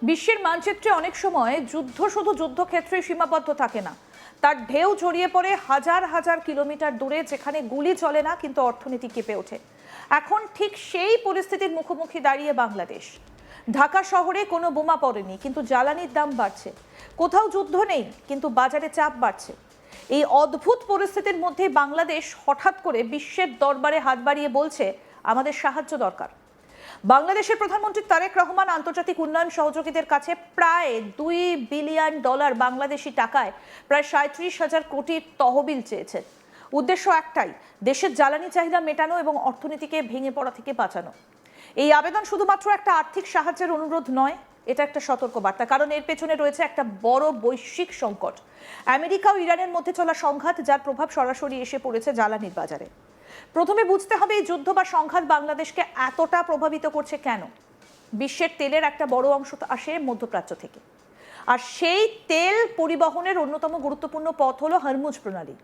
বিশ্বের মানচিত্রে অনেক সময় যুদ্ধ শুধু যুদ্ধক্ষেত্রে সীমাবদ্ধ থাকে না, তার ঢেউ ছড়িয়ে পড়ে হাজার হাজার কিলোমিটার দূরে, যেখানে গুলি চলে না কিন্তু অর্থনীতি কেঁপে ওঠে। এখন ঠিক সেই পরিস্থিতির মুখোমুখি দাঁড়িয়ে বাংলাদেশ। ঢাকা শহরে কোনো বোমা পড়েনি, কিন্তু জ্বালানির দাম বাড়ছে। কোথাও যুদ্ধ নেই, কিন্তু বাজারে চাপ বাড়ছে। এই অদ্ভুত পরিস্থিতির মধ্যে বাংলাদেশ হঠাৎ করে বিশ্বের দরবারে হাত বাড়িয়ে বলছে, আমাদের সাহায্য দরকার। বাংলাদেশের প্রধানমন্ত্রী তারেক রহমান আন্তর্জাতিক উন্নয়ন সহযোগীদের কাছে প্রায় $2 বিলিয়ন বাংলাদেশি টাকায় প্রায় 37,000 কোটির তহবিল চেয়েছেন। উদ্দেশ্য একটাই, দেশের জ্বালানি চাহিদা মেটানো এবং অর্থনীতিকে ভেঙে পড়া থেকে বাঁচানো। এই আবেদন শুধুমাত্র একটা আর্থিক সাহায্যের অনুরোধ নয়, এটা একটা সতর্কবার্তা, কারণ এর পেছনে রয়েছে একটা বড় বৈশ্বিক সংকট। আমেরিকা ও ইরানের মধ্যে চলা সংঘাত, যার প্রভাব সরাসরি এসে পড়েছে জ্বালানির বাজারে। প্রথমে বুঝতে হবে এই যুদ্ধ বা সংঘাত বাংলাদেশকে এতটা প্রভাবিত করছে কেন। বিশ্বের তেলের একটা বড় অংশ আসে মধ্যপ্রাচ্য থেকে, আর সেই তেল পরিবহনের অন্যতম গুরুত্বপূর্ণ পথ হলো হরমুজ প্রণালী।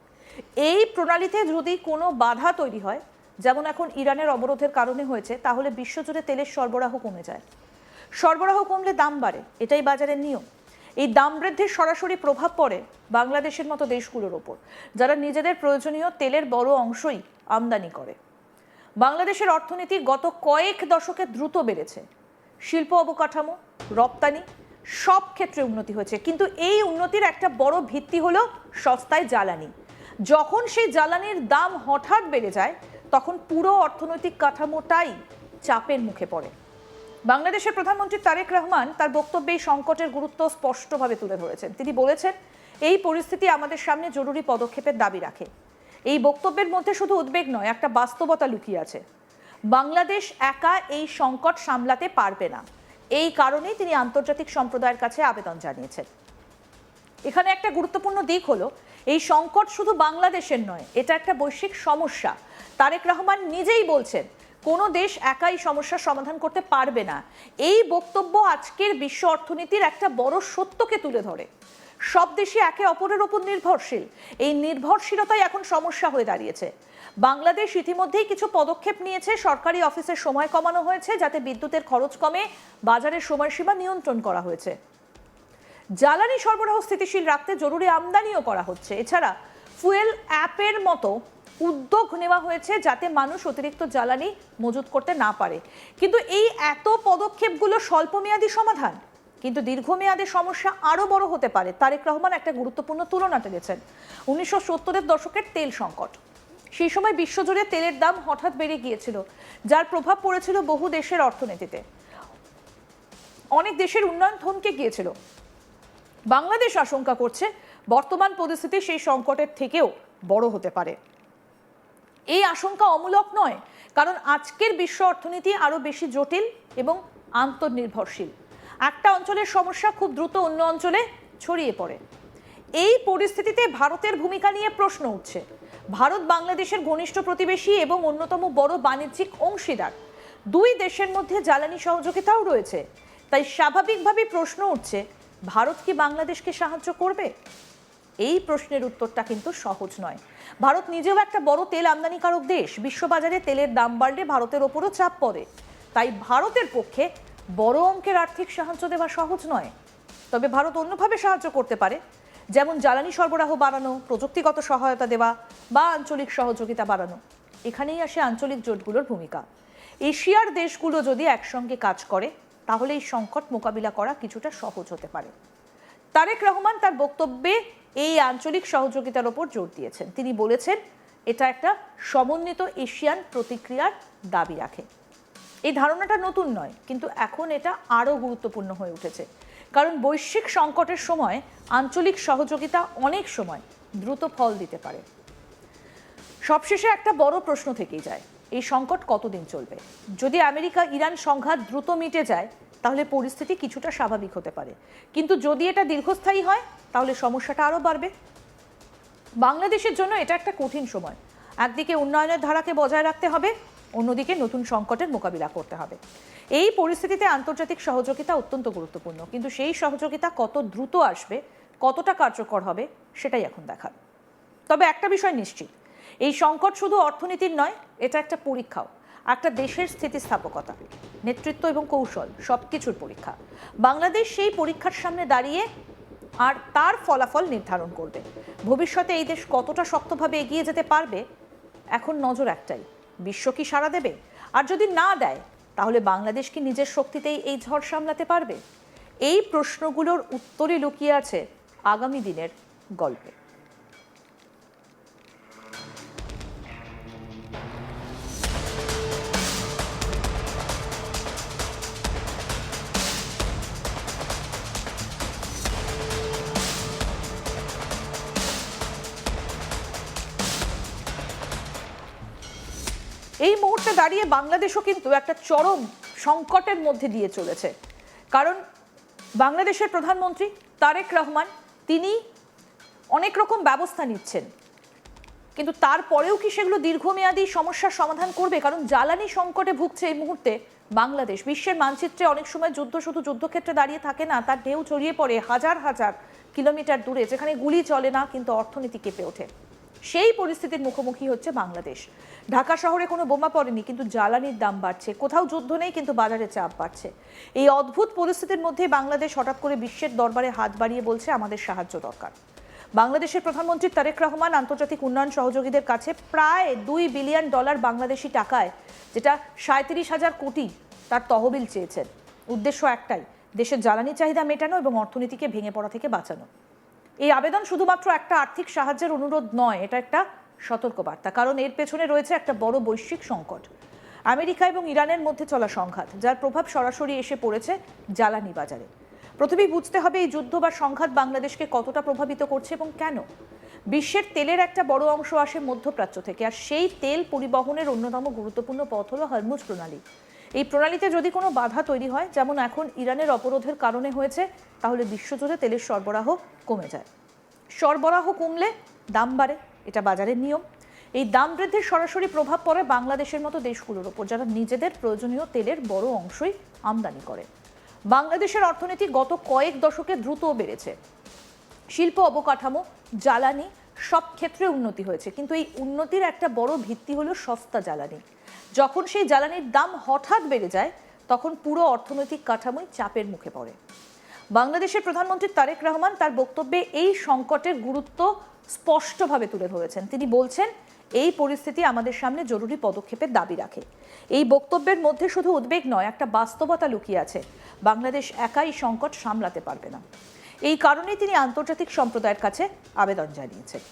এই প্রণালীতে যদি কোনো বাধা তৈরি হয়, যেমন এখন ইরানের অবরোধের কারণে হয়েছে, তাহলে বিশ্বজুড়ে তেলের সরবরাহ কমে যায়। সরবরাহ কমলে দাম বাড়ে, এটাই বাজারের নিয়ম। এই দাম বৃদ্ধির সরাসরি প্রভাব পড়ে বাংলাদেশের মতো দেশগুলোর ওপর, যারা নিজেদের প্রয়োজনীয় তেলের বড় অংশই আমদানি করে। বাংলাদেশের অর্থনীতি গত কয়েক দশকে দ্রুত বেড়েছে। শিল্প অবকাঠামো, রপ্তানি সব ক্ষেত্রে উন্নতি হয়েছে, কিন্তু এই উন্নতির একটা বড় ভিত্তি হলো সস্তায় জ্বালানি। যখন সেই জ্বালানির দাম হঠাৎ বেড়ে যায়, তখন পুরো অর্থনৈতিক কাঠামোটাই চাপের মুখে পড়ে। বাংলাদেশের প্রধানমন্ত্রী তারেক রহমান তার বক্তব্যে এই সংকটের গুরুত্ব স্পষ্টভাবে তুলে ধরেছেন। তিনি বলেছেন, এই পরিস্থিতি আমাদের সামনে জরুরি পদক্ষেপের দাবি রাখে। এই বক্তব্যের মধ্যে শুধু উদ্বেগ নয়, একটা বাস্তবতা লুকিয়ে আছে। বাংলাদেশ একা এই সংকট সামলাতে পারবে না। এই কারণেই তিনি আন্তর্জাতিক সম্প্রদায়ের কাছে আবেদন জানিয়েছেন। এখানে একটা গুরুত্বপূর্ণ দিক হলো, এই সংকট শুধু বাংলাদেশের নয়, এটা একটা বৈশ্বিক সমস্যা। তারেক রহমান নিজেই বলছেন, কোনো দেশ একাই সমস্যার সমাধান করতে পারবে না। এই বক্তব্য আজকের বিশ্ব অর্থনীতির একটা বড় সত্যকে তুলে ধরে। সব দেশই একে অপরের উপর নির্ভরশীল। এই নির্ভরশীলতাই এখন সমস্যা হয়ে দাঁড়িয়েছে। বাংলাদেশ ইতিমধ্যেই কিছু পদক্ষেপ নিয়েছে। সরকারি অফিসের সময় কমানো হয়েছে, যাতে বিদ্যুতের খরচ কমে। বাজারের সময়সীমা নিয়ন্ত্রণ করা হয়েছে। জ্বালানি সরবরাহ স্থিতিশীল রাখতে জরুরি আমদানিও করা হচ্ছে। এছাড়া ফুয়েল অ্যাপের মতো উদ্যোগ নেওয়া হয়েছে, যাতে মানুষ অতিরিক্ত জ্বালানি মজুত করতে না পারে। কিন্তু এই এত পদক্ষেপগুলো স্বল্পমেয়াদী সমাধান, কিন্তু দীর্ঘমেয়াদী সমস্যা আরো বড় হতে পারে। তারেক রহমান একটা গুরুত্বপূর্ণ তুলনা টেনেছেন 1970-এর দশকের তেল সংকট। সেই সময় বিশ্বজুড়ে তেলের দাম হঠাৎ বেড়ে গিয়েছিল, যার প্রভাব পড়েছিল বহু দেশের অর্থনীতিতে। অনেক দেশের উন্নয়ন থমকে গিয়েছিল। বাংলাদেশ আশঙ্কা করছে, বর্তমান পরিস্থিতি সেই সংকটের থেকেও বড় হতে পারে। এই আশঙ্কা অমূলক নয়, কারণ আজকের বিশ্ব অর্থনীতি আরো বেশি জটিল এবং আন্তর্নির্ভরশীল। একটা অঞ্চলের সমস্যা খুব দ্রুত অন্য অঞ্চলে ছড়িয়ে পড়ে। এই পরিস্থিতিতে ভারতের ভূমিকা নিয়ে প্রশ্ন উঠছে। ভারত বাংলাদেশের ঘনিষ্ঠ প্রতিবেশী এবং অন্যতম বড় বাণিজ্যিক অংশীদার। দুই দেশের মধ্যে জ্বালানি সহযোগিতাও রয়েছে। তাই স্বাভাবিকভাবেই প্রশ্ন উঠছে, ভারত কি বাংলাদেশকে সাহায্য করবে? এই প্রশ্নের উত্তরটা কিন্তু সহজ নয়। ভারত নিজেও একটা বড় তেল আমদানিকারক দেশ। বিশ্ববাজারে তেলের দাম বাড়লে ভারতের ওপরও চাপ পড়ে। তাই ভারতের পক্ষে বড় অঙ্কের আর্থিক সাহায্য দেওয়া সহজ নয়। তবে ভারত অন্যভাবে সাহায্য করতে পারে, যেমন জ্বালানি সরবরাহ বাড়ানো, প্রযুক্তিগত সহায়তা দেওয়া বা আঞ্চলিক সহযোগিতা বাড়ানো। এখানেই আসে আঞ্চলিক জোটগুলোর ভূমিকা। এশিয়ার দেশগুলো যদি একসঙ্গে কাজ করে, তাহলে এই সংকট মোকাবিলা করা কিছুটা সহজ হতে পারে। তারেক রহমান তার বক্তব্যে এই আঞ্চলিক সহযোগিতার ওপর জোর দিয়েছেন। তিনি বলেছেন, এটা একটা সমন্বিত এশিয়ান প্রতিক্রিয়ার দাবি রাখে। এই ধারণাটা নতুন নয়, কিন্তু এখন এটা আরও গুরুত্বপূর্ণ হয়ে উঠেছে, কারণ বৈশ্বিক সংকটের সময় আঞ্চলিক সহযোগিতা অনেক সময় দ্রুত ফল দিতে পারে। সবশেষে একটা বড় প্রশ্ন থেকেই যায়, এই সংকট কতদিন চলবে? যদি আমেরিকা ইরান সংঘাত দ্রুত মিটে যায়, তাহলে পরিস্থিতি কিছুটা স্বাভাবিক হতে পারে। কিন্তু যদি এটা দীর্ঘস্থায়ী হয়, তাহলে সমস্যাটা আরও বাড়বে। বাংলাদেশের জন্য এটা একটা কঠিন সময়। একদিকে উন্নয়নের ধারাকে বজায় রাখতে হবে, অন্যদিকে নতুন সংকটের মোকাবিলা করতে হবে। এই পরিস্থিতিতে আন্তর্জাতিক সহযোগিতা অত্যন্ত গুরুত্বপূর্ণ, কিন্তু সেই সহযোগিতা কত দ্রুত আসবে, কতটা কার্যকর হবে, সেটাই এখন দেখার। তবে একটা বিষয় নিশ্চিত, এই সংকট শুধু অর্থনীতির নয়, এটা একটা পরীক্ষাও। একটা দেশের স্থিতিস্থাপকতা, নেতৃত্ব এবং কৌশল সবকিছুর পরীক্ষা। বাংলাদেশ সেই পরীক্ষার সামনে দাঁড়িয়ে আর তার ফলাফল নির্ধারণ করবে। ভবিষ্যতে এই দেশ কতটা শক্তভাবে এগিয়ে যেতে পারবে, এখন নজর একটাই, বিশ্ব কি সাড়া দেবে? আর যদি না দেয়, তাহলে বাংলাদেশ কি নিজের শক্তিতেই এই ঝড় সামলাতে পারবে? এই প্রশ্নগুলোর উত্তরই লুকিয়ে আছে আগামী দিনের গল্পে। এই মুহূর্তে দাঁড়িয়ে বাংলাদেশও কিন্তু একটা চরম সংকটের মধ্যে দিয়ে চলেছে। কারণ বাংলাদেশের প্রধানমন্ত্রী তারেক রহমান তিনি অনেক রকম ব্যবস্থা নিচ্ছেন, কিন্তু তারপরেও কি সেগুলো দীর্ঘমেয়াদী সমস্যার সমাধান করবে? কারণ জ্বালানি সংকটে ভুগছে এই মুহূর্তে বাংলাদেশ। বিশ্বের মানচিত্রে অনেক সময় যুদ্ধ শুধু যুদ্ধক্ষেত্রে দাঁড়িয়ে থাকে না, তার ঢেউ ছড়িয়ে পড়ে হাজার হাজার কিলোমিটার দূরে, যেখানে গুলি চলে না কিন্তু অর্থনীতি কেঁপে ওঠে। সেই পরিস্থিতির মুখোমুখি হচ্ছে বাংলাদেশ। ঢাকা শহরে কোনো বোমা পড়েনি, কিন্তু জ্বালানির দাম বাড়ছে। কোথাও যুদ্ধ নেই, কিন্তু বাজারে চাপ বাড়ছে। এই অদ্ভুত পরিস্থিতির মধ্যে বাংলাদেশ হঠাৎ করে বিশ্বের দরবারে হাত বাড়িয়ে বলছে আমাদের সাহায্য দরকার। বাংলাদেশের প্রধানমন্ত্রী তারেক রহমান আন্তর্জাতিক উন্নয়ন সহযোগীদের কাছে প্রায় $2 বিলিয়ন বাংলাদেশি টাকায়, যেটা 37,000 কোটি, তার তহবিল চেয়েছেন। উদ্দেশ্য একটাই, দেশের জ্বালানি চাহিদা মেটানো এবং অর্থনীতিকে ভেঙে পড়া থেকে বাঁচানো। এই আবেদন শুধুমাত্র একটা আর্থিক সাহায্যের অনুরোধ নয়, এটা একটা সতর্কবার্তা। কারণ এর পেছনে রয়েছে একটা বড় বৈশ্বিক সংকট, আমেরিকা এবং ইরানের মধ্যে চলা সংঘাত, যার প্রভাব সরাসরি এসে পড়েছে জ্বালানি বাজারে। প্রথমেই বুঝতে হবে এই যুদ্ধ বা সংঘাত বাংলাদেশকে কতটা প্রভাবিত করছে এবং কেন। বিশ্বের তেলের একটা বড় অংশ আসে মধ্যপ্রাচ্য থেকে, আর সেই তেল পরিবহনের অন্যতম গুরুত্বপূর্ণ পথ হলো হরমুজ প্রণালী। এই প্রণালীতে যদি কোনো বাধা তৈরি হয়, যেমন এখন ইরানের অবরোধের কারণে হয়েছে, তাহলে বিশ্বজুড়ে তেলের সরবরাহ কমে যায়। সরবরাহ কমলে দাম বাড়ে, এটা বাজারের নিয়ম। এই দাম বৃদ্ধির সরাসরি প্রভাব পড়ে বাংলাদেশের মতো দেশগুলোর ওপর, যারা নিজেদের প্রয়োজনীয় তেলের বড় অংশই আমদানি করে। বাংলাদেশের অর্থনীতি গত কয়েক দশকে দ্রুত বেড়েছে। শিল্প, অবকাঠামো, জ্বালানি সব ক্ষেত্রে উন্নতি হয়েছে, কিন্তু এই উন্নতির একটা বড় ভিত্তি হলো সস্তা জ্বালানি। যখন সেই জ্বালানির দাম হঠাৎ বেড়ে যায়, তখন পুরো অর্থনৈতিক কাঠামোই চাপের মুখে পড়ে। বাংলাদেশের প্রধানমন্ত্রী তারেক রহমান তার বক্তব্যে এই সংকটের গুরুত্ব স্পষ্টভাবে তুলে ধরেছেন। তিনি বলছেন, এই পরিস্থিতি আমাদের সামনে জরুরি পদক্ষেপের দাবি রাখে। এই বক্তব্যের মধ্যে শুধু উদ্বেগ নয়, একটা বাস্তবতা লুকিয়ে আছে। বাংলাদেশ একাই সংকট সামলাতে পারবে না। এই কারণেই তিনি আন্তর্জাতিক সম্প্রদায়ের কাছে আবেদন জানিয়েছেন।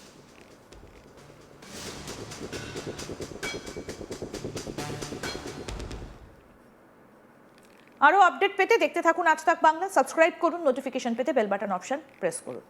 আরও আপডেট পেতে দেখতে থাকুন আজ তাক বাংলা। সাবস্ক্রাইব করুন, নোটিফিকেশন পেতে বেল বাটন অপশন প্রেস করুন।